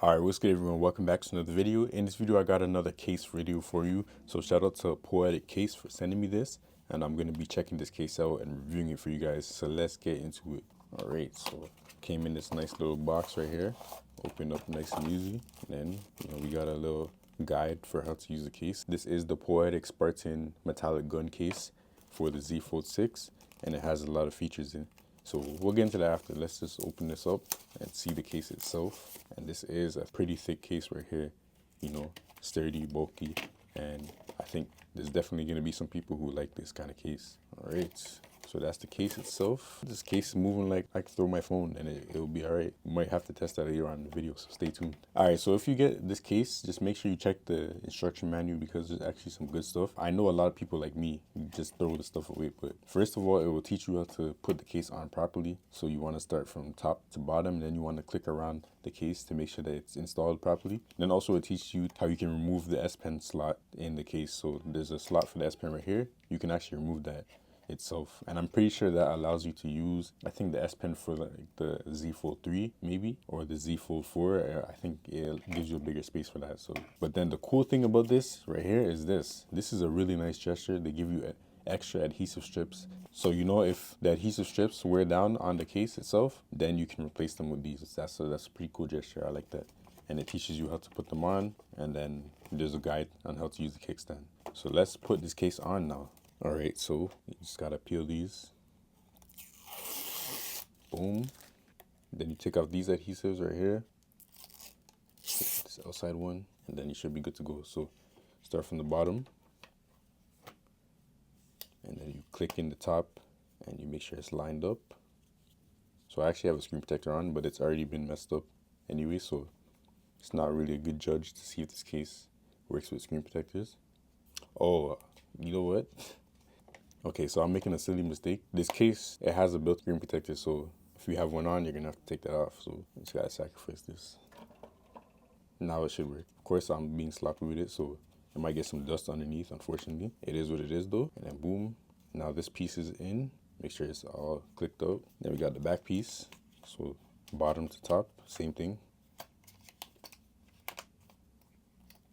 Alright, what's good everyone? Welcome back to another video. In this video I got another case video for you. So shout out to Poetic Case for sending me this. And I'm going to be checking this case out and reviewing it for you guys. So let's get into it. Alright, so came in this nice little box right here. Opened up nice and easy. And then, we got a little guide for how to use the case. This is the Poetic Spartan metallic gun case for the Z Fold 6. And it has a lot of features in it. So we'll get into that after. Let's just open this up and see the case itself. And this is a pretty thick case right here, sturdy, bulky. And I think there's definitely going to be some people who like this kind of case. All right, so that's the case itself. This case is moving like I can throw my phone and it'll be all right. We might have to test that later on in the video, so stay tuned. All right, so if you get this case, just make sure you check the instruction manual because there's actually some good stuff. I know a lot of people like me just throw the stuff away, but first of all, it will teach you how to put the case on properly. So you want to start from top to bottom, then you want to click around the case to make sure that it's installed properly. Then also it teaches you how you can remove the S Pen slot in the case. So there's a slot for the S Pen right here. You can actually remove that itself, and I'm pretty sure that allows you to use, I think, the S Pen for like the Z Fold 3 maybe, or the Z Fold 4. I think it gives you a bigger space for that. So, but then the cool thing about this right here is this is a really nice gesture. They give you extra adhesive strips, so if the adhesive strips wear down on the case itself, then you can replace them with these. That's a pretty cool gesture. I like that. And it teaches you how to put them on, and then there's a guide on how to use the kickstand. So let's put this case on now. All right, so you just gotta peel these. Boom. Then you take off these adhesives right here. This outside one, and then you should be good to go. So start from the bottom, and then you click in the top, and you make sure it's lined up. So I actually have a screen protector on, but it's already been messed up anyway, so it's not really a good judge to see if this case works with screen protectors. Oh, you know what? Okay, so I'm making a silly mistake. This case, it has a built screen protector, so if you have one on, you're gonna have to take that off. So you just gotta sacrifice this. Now it should work. Of course, I'm being sloppy with it, so it might get some dust underneath, unfortunately. It is what it is though. And then boom, now this piece is in. Make sure it's all clicked out. Then we got the back piece. So bottom to top, same thing.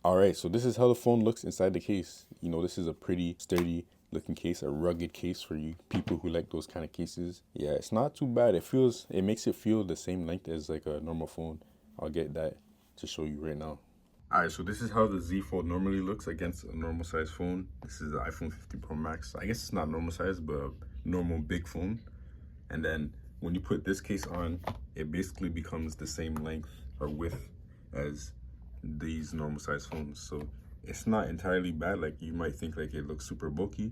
All right, so this is how the phone looks inside the case. This is a pretty sturdy looking case, a rugged case for you people who like those kind of cases. Yeah, it's not too bad. It makes it feel the same length as like a normal phone. I'll get that to show you right now. All right, so this is how the Z Fold normally looks against a normal size phone. This is the iPhone 15 Pro Max. I guess it's not normal size, but a normal big phone. And then when you put this case on, it basically becomes the same length or width as these normal size phones. So it's not entirely bad. Like you might think like it looks super bulky,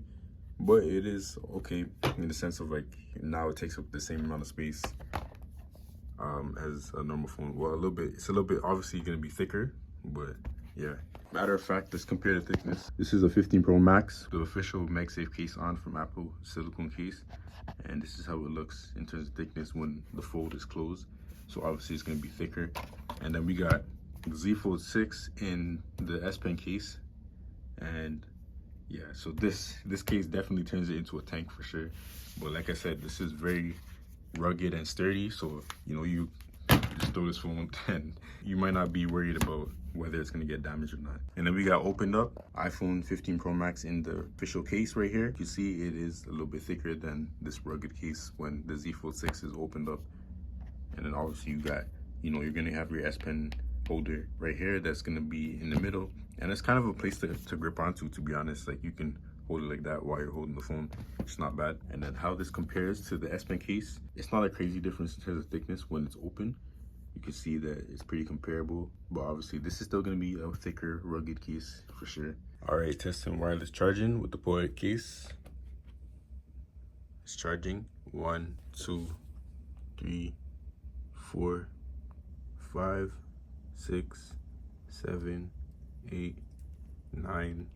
but it is okay in the sense of like now it takes up the same amount of space as a normal phone. Well, it's a little bit obviously going to be thicker, but yeah. Matter of fact, let's compare the thickness. This is a 15 Pro Max, the official MagSafe case on from Apple, silicone case, and this is how it looks in terms of thickness when the fold is closed. So obviously it's going to be thicker. And then we got the Z Fold 6 in the S Pen case, and yeah, so this case definitely turns it into a tank for sure. But like I said, this is very rugged and sturdy, so you just throw this phone and you might not be worried about whether it's going to get damaged or not. And then we got opened up iPhone 15 Pro Max in the official case right here. You see it is a little bit thicker than this rugged case when the Z Fold 6 is opened up. And then obviously you got, you're going to have your S Pen holder right here that's going to be in the middle, and it's kind of a place to grip onto, to be honest. Like you can hold it like that while you're holding the phone. It's not bad. And then how this compares to the S Pen case, it's not a crazy difference in terms of thickness. When it's open, you can see that it's pretty comparable, but obviously this is still going to be a thicker, rugged case for sure. All right, testing wireless charging with the Poetic case. It's charging. 1, 2, 3, 4, 5, 6, 7, 8, 9,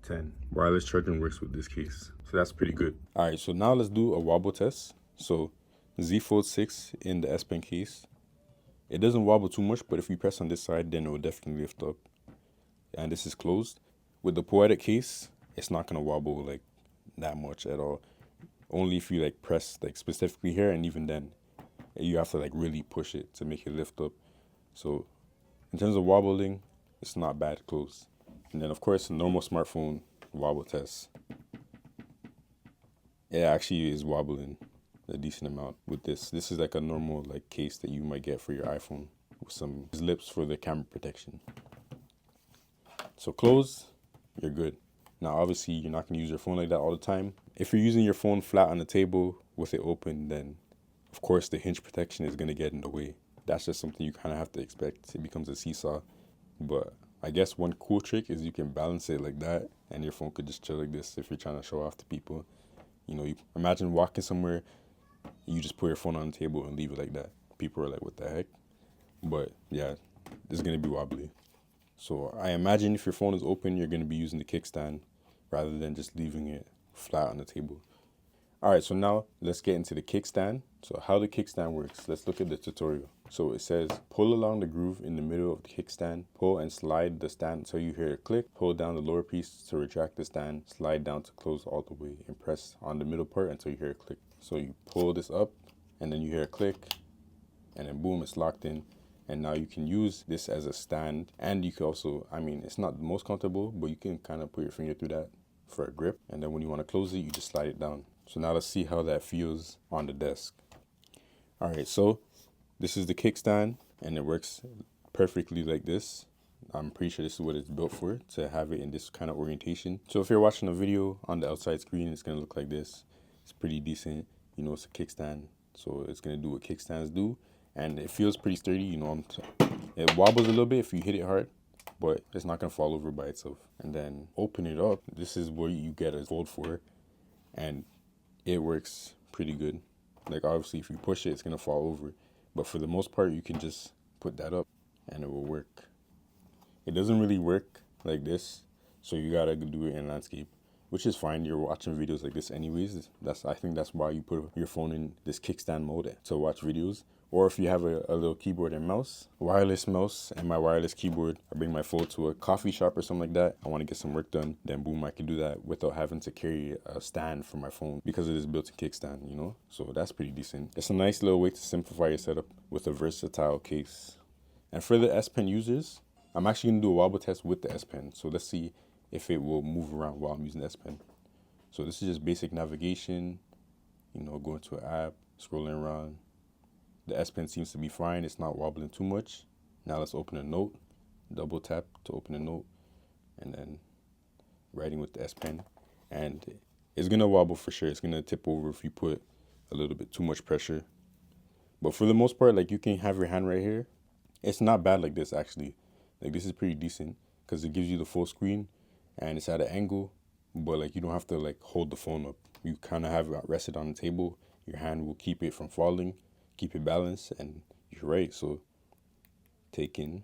10. Wireless charging works with this case, so that's pretty good. All right, so now let's do a wobble test. So Z Fold 6 in the S Pen case. It doesn't wobble too much, but if you press on this side, then it will definitely lift up. And this is closed. With the Poetic case, it's not gonna wobble like that much at all. Only if you like press like specifically here, and even then, you have to like really push it to make it lift up. So In terms of wobbling, it's not bad close. And then of course, a normal smartphone wobble test. It actually is wobbling a decent amount with this. This is like a normal like case that you might get for your iPhone with some lips for the camera protection. So close, you're good. Now obviously you're not gonna use your phone like that all the time. If you're using your phone flat on the table with it open, then of course the hinge protection is gonna get in the way. That's just something you kind of have to expect. It becomes a seesaw. But I guess one cool trick is you can balance it like that and your phone could just chill like this if you're trying to show off to people. You know, you imagine walking somewhere, you just put your phone on the table and leave it like that. People are like, what the heck? But yeah, it's gonna be wobbly. So I imagine if your phone is open, you're gonna be using the kickstand rather than just leaving it flat on the table. All right, so now let's get into the kickstand. So how the kickstand works, let's look at the tutorial. So it says, pull along the groove in the middle of the kickstand, pull and slide the stand until you hear a click, pull down the lower piece to retract the stand, slide down to close all the way, and press on the middle part until you hear a click. So you pull this up, and then you hear a click, and then boom, it's locked in. And now you can use this as a stand, and you can also, I mean, it's not the most comfortable, but you can kind of put your finger through that for a grip, and then when you want to close it, you just slide it down. So now let's see how that feels on the desk. All right, so this is the kickstand, and it works perfectly like this. I'm pretty sure this is what it's built for, to have it in this kind of orientation. So if you're watching a video on the outside screen, it's gonna look like this. It's pretty decent. You know, it's a kickstand, so it's gonna do what kickstands do, and it feels pretty sturdy. You know, it wobbles a little bit if you hit it hard, but it's not gonna fall over by itself. And then open it up. This is where you get a fold for, and it works pretty good. Like obviously if you push it, it's gonna fall over. But for the most part, you can just put that up and it will work. It doesn't really work like this, so you gotta do it in landscape, which is fine. You're watching videos like this anyways. I think that's why you put your phone in this kickstand mode to watch videos. Or if you have a little keyboard and mouse, wireless mouse and my wireless keyboard, I bring my phone to a coffee shop or something like that. I want to get some work done, then boom, I can do that without having to carry a stand for my phone because it is built-in kickstand, you know? So that's pretty decent. It's a nice little way to simplify your setup with a versatile case. And for the S Pen users, I'm actually gonna do a wobble test with the S Pen. So let's see if it will move around while I'm using the S Pen. So this is just basic navigation, you know, going to an app, scrolling around. The S Pen seems to be fine. It's not wobbling too much. Now let's open a note. Double tap to open a note, and then writing with the S Pen. And it's gonna wobble for sure. It's gonna tip over if you put a little bit too much pressure. But for the most part, like you can have your hand right here. It's not bad like this actually. Like this is pretty decent because it gives you the full screen and it's at an angle, but like you don't have to like hold the phone up. You kind of have it rested on the table. Your hand will keep it from falling, keep it balanced, and you're right. So taking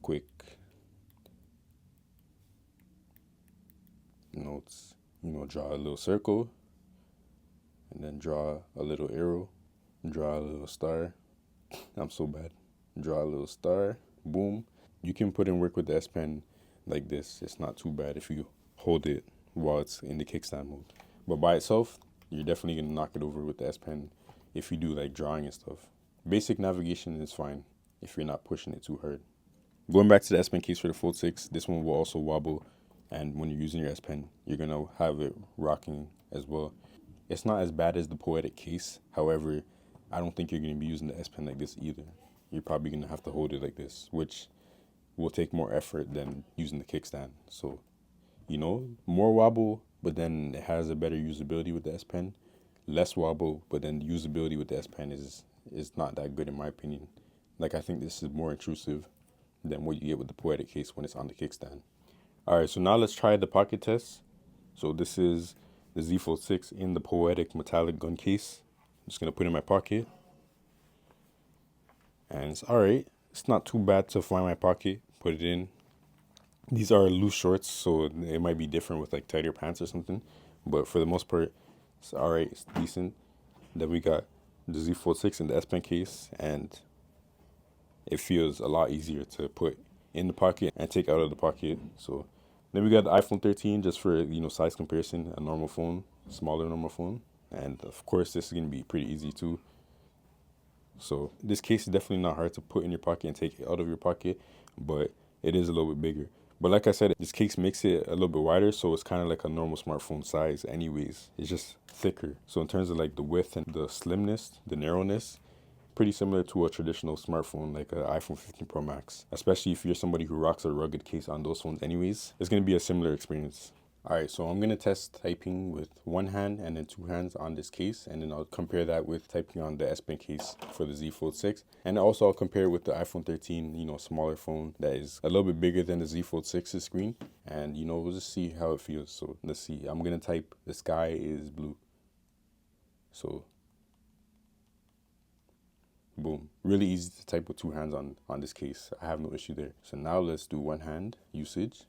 quick notes, you know, draw a little circle and then draw a little arrow, draw a little star. I'm so bad. Draw a little star, boom. You can put in work with the S Pen like this. It's not too bad if you hold it while it's in the kickstand mode. But by itself, you're definitely gonna knock it over with the S Pen if you do like drawing and stuff. Basic navigation is fine if you're not pushing it too hard. Going back to the S Pen case for the Fold 6, this one will also wobble, and when you're using your S Pen, you're gonna have it rocking as well. It's not as bad as the Poetic case. However, I don't think you're gonna be using the S Pen like this either. You're probably gonna have to hold it like this, which will take more effort than using the kickstand. So, you know, more wobble, but then it has a better usability with the S Pen. Less wobble, but then the usability with the S Pen is not that good in my opinion. Like I think this is more intrusive than what you get with the Poetic case when it's on the kickstand. All right, so now let's try the pocket test. So this is the Z Fold 6 in the Poetic metallic gun case. I'm just gonna put it in my pocket. And it's all right. It's not too bad to find my pocket, put it in. These are loose shorts, so it might be different with like tighter pants or something. But for the most part, it's all right. It's decent. Then we got the Z Fold 6 in the S Pen case, and it feels a lot easier to put in the pocket and take out of the pocket. So then we got the iPhone 13 just for, you know, size comparison, a normal phone, smaller normal phone. And of course, this is gonna be pretty easy too. So this case is definitely not hard to put in your pocket and take it out of your pocket, but it is a little bit bigger. But like I said, this case makes it a little bit wider, so it's kind of like a normal smartphone size anyways. It's just thicker. So in terms of like the width and the slimness, the narrowness, pretty similar to a traditional smartphone like an iPhone 15 Pro Max. Especially if you're somebody who rocks a rugged case on those phones anyways, it's going to be a similar experience. Alright, so I'm going to test typing with one hand and then two hands on this case, and then I'll compare that with typing on the S Pen case for the Z Fold 6. And also I'll compare it with the iPhone 13, smaller phone that is a little bit bigger than the Z Fold 6's screen. And, we'll just see how it feels. So let's see. I'm going to type the sky is blue. So, boom. Really easy to type with two hands on this case. I have no issue there. So now let's do one hand usage.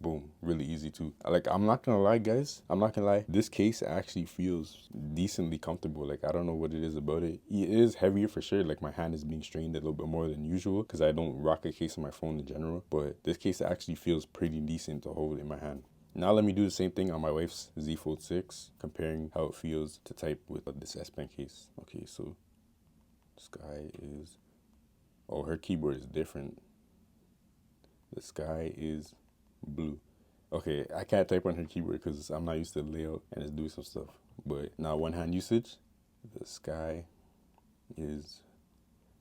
Boom, really easy too. Like, I'm not gonna lie, guys. I'm not gonna lie. This case actually feels decently comfortable. Like, I don't know what it is about it. It is heavier for sure. Like, my hand is being strained a little bit more than usual because I don't rock a case on my phone in general. But this case actually feels pretty decent to hold in my hand. Now let me do the same thing on my wife's Z Fold 6, comparing how it feels to type with this S Pen case. Okay, so sky is... Oh, her keyboard is different. The sky is blue. Okay, I can't type on her keyboard because I'm not used to the layout and it's doing some stuff. But now one hand usage, the sky is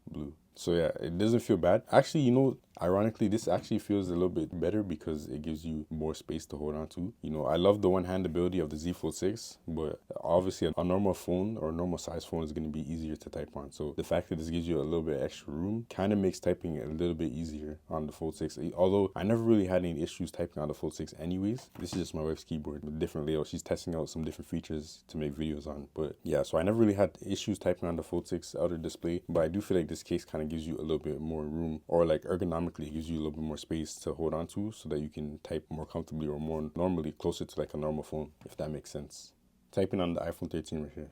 blue. So yeah, it doesn't feel bad. Actually, ironically, this actually feels a little bit better because it gives you more space to hold on to. I love the one-hand ability of the Z Fold 6, but obviously a normal phone or a normal size phone is going to be easier to type on. So the fact that this gives you a little bit extra room kind of makes typing a little bit easier on the Fold 6. Although I never really had any issues typing on the Fold 6 anyways. This is just my wife's keyboard with different layout. She's testing out some different features to make videos on. But yeah, so I never really had issues typing on the Fold 6 outer display, but I do feel like this case kind of gives you a little bit more room, or like ergonomically it gives you a little bit more space to hold on to so that you can type more comfortably or more normally, closer to like a normal phone, if that makes sense. Typing on the iPhone 13 right here.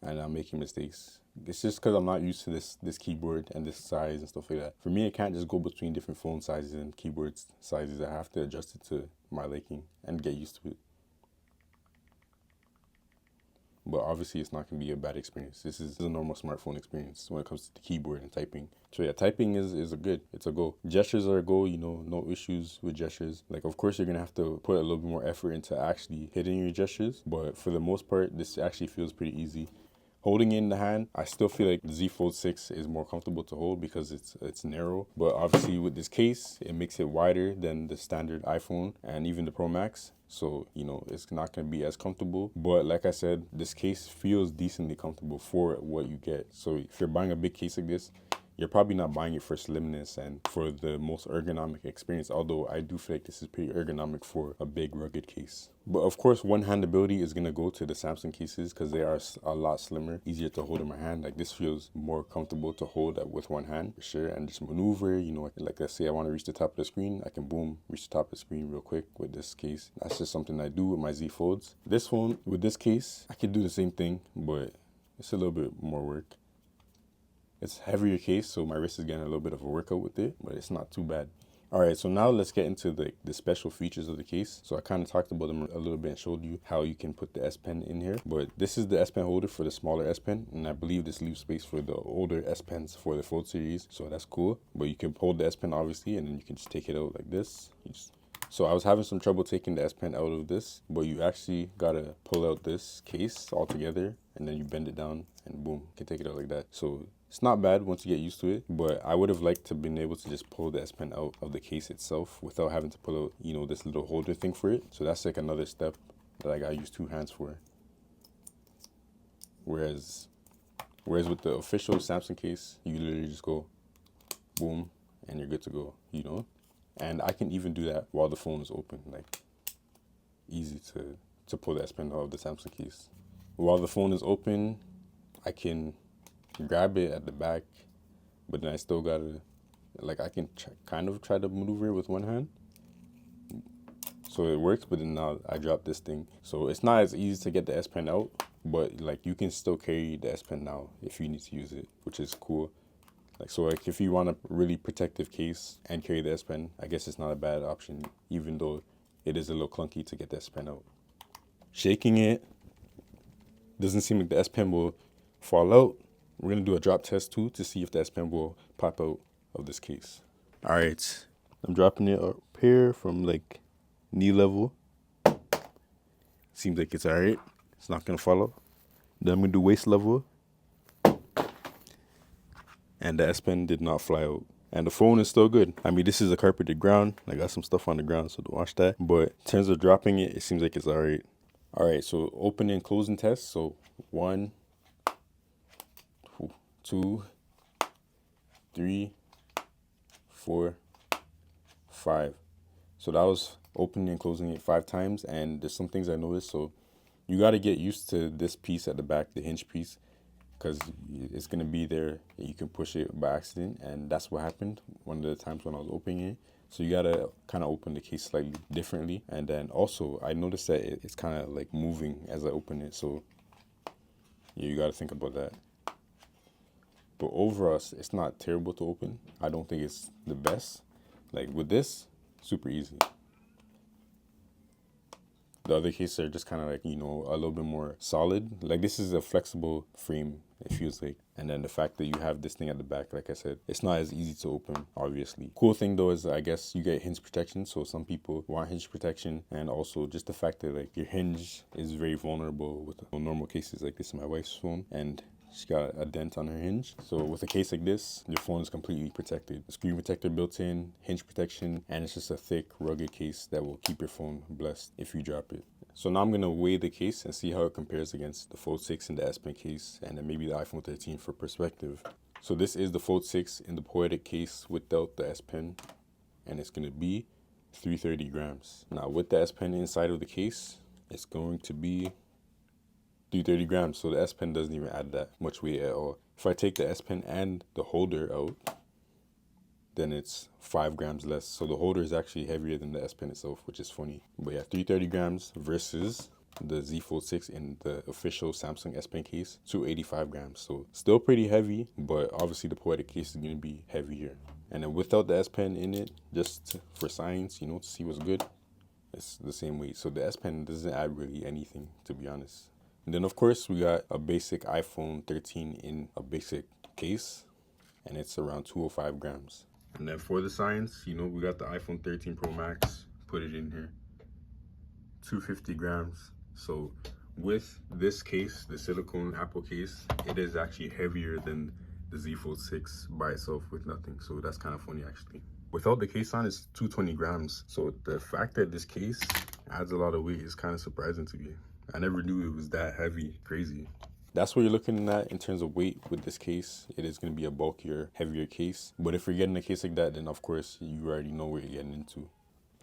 And I'm making mistakes. It's just because I'm not used to this keyboard and this size and stuff like that. For me, I can't just go between different phone sizes and keyboard sizes. I have to adjust it to my liking and get used to it. But obviously it's not going to be a bad experience. This is a normal smartphone experience when it comes to the keyboard and typing. So yeah, typing is it's a go. Gestures are a go, no issues with gestures. Like, of course, you're going to have to put a little bit more effort into actually hitting your gestures. But for the most part, this actually feels pretty easy. Holding in the hand, I still feel like the Z Fold 6 is more comfortable to hold because it's narrow. But obviously with this case, it makes it wider than the standard iPhone and even the Pro Max. So, it's not going to be as comfortable. But like I said, this case feels decently comfortable for what you get. So if you're buying a big case like this, you're probably not buying it for slimness and for the most ergonomic experience, although I do feel like this is pretty ergonomic for a big rugged case. But of course, one-hand ability is going to go to the Samsung cases because they are a lot slimmer, easier to hold in my hand. Like, this feels more comfortable to hold with one hand, for sure, and just maneuver. Like, let's say I want to reach the top of the screen, I can boom, reach the top of the screen real quick with this case. That's just something I do with my Z Folds. This phone, with this case, I could do the same thing, but it's a little bit more work. It's a heavier case, so my wrist is getting a little bit of a workout with it, but it's not too bad. All right, so now let's get into the special features of the case. So I kind of talked about them a little bit and showed you how you can put the S Pen in here. But this is the S Pen holder for the smaller S Pen, and I believe this leaves space for the older S Pens for the Fold series, so that's cool. But you can hold the S Pen, obviously, and then you can just take it out like this. So I was having some trouble taking the S Pen out of this, but you actually gotta pull out this case all together, and then you bend it down, and boom, you can take it out like that. So it's not bad once you get used to it, but I would have liked to been able to just pull the S Pen out of the case itself without having to pull out, this little holder thing for it. So that's like another step that I gotta use two hands for. Whereas with the official Samsung case, you literally just go boom, and you're good to go, And I can even do that while the phone is open, like easy to pull the S Pen out of the Samsung case. While the phone is open, I can grab it at the back, but then I still gotta, I can kind of try to maneuver it with one hand. So it works, but then now I drop this thing. So it's not as easy to get the S Pen out, but you can still carry the S Pen now if you need to use it, which is cool. So if you want a really protective case and carry the S Pen, I guess it's not a bad option, even though it is a little clunky to get the S Pen out. Shaking it, doesn't seem like the S Pen will fall out. We're gonna do a drop test too to see if the S Pen will pop out of this case. All right, I'm dropping it up here from like knee level. Seems like it's all right. It's not gonna fall out. Then I'm gonna do waist level. And the S Pen did not fly out. And the phone is still good. I mean, this is a carpeted ground. I got some stuff on the ground, so don't watch that. But in terms of dropping it, it seems like it's all right. All right, so open and closing test. So 1, 2, 3, 4, 5. So that was opening and closing it 5 times. And there's some things I noticed. So you got to get used to this piece at the back, the hinge piece, because it's going to be there. You can push it by accident, and that's what happened one of the times when I was opening it. So you got to kind of open the case slightly differently. And then also I noticed that it's kind of like moving as I open it. So yeah, you got to think about that. But overall, it's not terrible to open. I don't think it's the best. Like with this, super easy. The other cases are just kind of like, you know, a little bit more solid. Like this is a flexible frame, it feels like. And then the fact that you have this thing at the back, like I said, it's not as easy to open, obviously. Cool thing though is I guess you get hinge protection. So some people want hinge protection. And also just the fact that like your hinge is very vulnerable with normal cases like this in my wife's phone. And she got a dent on her hinge. So with a case like this, your phone is completely protected. A screen protector built in, hinge protection, and it's just a thick, rugged case that will keep your phone blessed if you drop it. So now I'm gonna weigh the case and see how it compares against the Fold 6 in the S Pen case, and then maybe the iPhone 13 for perspective. So this is the Fold 6 in the Poetic case without the S Pen, and it's gonna be 330 grams. Now with the S Pen inside of the case, it's going to be 330 grams, so the S Pen doesn't even add that much weight at all. If I take the S Pen and the holder out, then it's 5 grams less. So the holder is actually heavier than the S Pen itself, which is funny. But yeah, 330 grams versus the Z Fold 6 in the official Samsung S Pen case, 285 grams. So still pretty heavy, but obviously the Poetic case is gonna be heavier. And then without the S Pen in it, just for science, you know, to see what's good, it's the same weight. So the S Pen doesn't add really anything, to be honest. And then of course we got a basic iPhone 13 in a basic case, and it's around 205 grams. And then for the science, you know, we got the iPhone 13 Pro Max, put it in here, 250 grams. So with this case, the silicone Apple case, it is actually heavier than the Z Fold 6 by itself with nothing. So that's kind of funny actually. Without the case on, it's 220 grams. So the fact that this case adds a lot of weight is kind of surprising to me. I never knew it was that heavy. Crazy. That's what you're looking at in terms of weight with this case. It is going to be a bulkier, heavier case. But if you're getting a case like that, then of course you already know what you're getting into.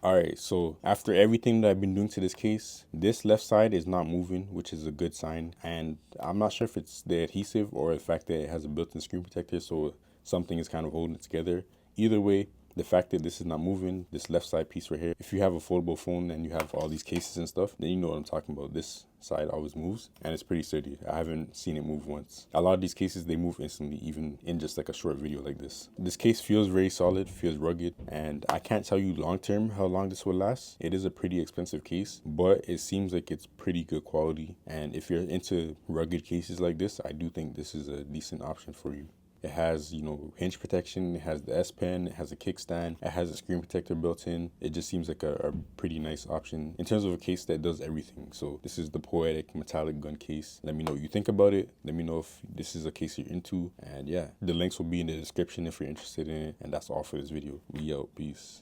All right, so after everything that I've been doing to this case, this left side is not moving, which is a good sign. And I'm not sure if it's the adhesive or the fact that it has a built-in screen protector, so something is kind of holding it together. Either way, the fact that this is not moving, this left side piece right here, if you have a foldable phone and you have all these cases and stuff, then you know what I'm talking about. This side always moves, and it's pretty sturdy. I haven't seen it move once. A lot of these cases, they move instantly, even in just like a short video like this. This case feels very solid, feels rugged, and I can't tell you long term how long this will last. It is a pretty expensive case, but it seems like it's pretty good quality. And if you're into rugged cases like this, I do think this is a decent option for you. It has, you know, hinge protection, it has the S Pen, it has a kickstand, it has a screen protector built in. It just seems like a pretty nice option in terms of a case that does everything. So this is the Poetic metallic gun case. Let me know what you think about it. Let me know if this is a case you're into. And yeah, the links will be in the description if you're interested in it. And that's all for this video. We out. Peace.